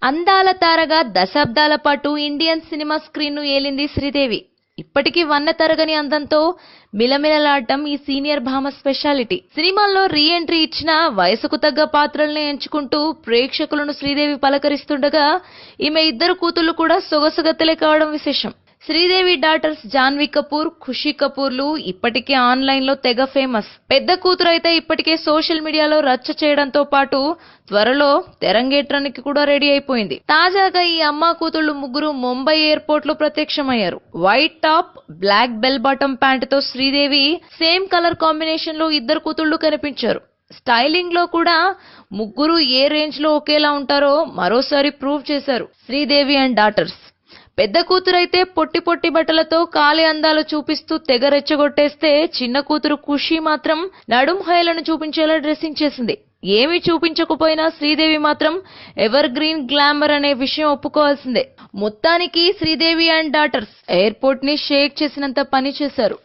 అందాల తారగా దశాబ్దాల పాటు ఇండియన్ సినిమా స్క్రీన్ ను ఏలింది శ్రీదేవి. ఇప్పటికీ వన్న తరగని అందంతో మిలమిలలాడటం ఈ సీనియర్ భామ స్పెషాలిటీ. సినిమాల్లో రీ ఎంట్రీ ఇచ్చిన వయసుకు తగ్గ పాత్రల్ని ఎంచుకుంటూ ప్రేక్షకులను శ్రీదేవి పలకరిస్తుండగా ఈమె ఇద్దరు కూతుళ్లు కూడా సొగసుగత్తెలే కావడం విశేషం. శ్రీదేవి డాటర్స్ జాన్వీ కపూర్, ఖుషీ కపూర్లు ఇప్పటికే ఆన్లైన్ లో తెగ ఫేమస్. పెద్ద కూతురు అయితే ఇప్పటికే సోషల్ మీడియాలో రచ్చ చేయడంతో పాటు త్వరలో తెరంగేట్రానికి కూడా రెడీ అయిపోయింది. తాజాగా ఈ అమ్మా కూతుళ్లు ముగ్గురు ముంబై ఎయిర్పోర్ట్ లో ప్రత్యక్షమయ్యారు. White top, black bell bottom pant తో శ్రీదేవి, సేమ్ కలర్ కాంబినేషన్ లో ఇద్దరు కూతుళ్లు కనిపించారు. స్టైలింగ్ లో కూడా ముగ్గురు ఏ రేంజ్ లో ఒకేలా ఉంటారో మరోసారి ప్రూవ్ చేశారు శ్రీదేవి అండ్ డాటర్స్. పెద్ద కూతురైతే పొట్టి పొట్టి బట్టలతో కాలి అందాలు చూపిస్తూ తెగ రెచ్చగొట్టేస్తే, చిన్న కూతురు ఖుషి మాత్రం నడుం హైలను చూపించేలా డ్రెస్సింగ్ చేసింది. ఏమీ చూపించకపోయినా శ్రీదేవి మాత్రం ఎవర్ గ్రీన్ గ్లామర్ అనే విషయం ఒప్పుకోవాల్సిందే. మొత్తానికి శ్రీదేవి అండ్ డాటర్స్ ఎయిర్పోర్ట్ ని షేక్ చేసినంత పని చేశారు.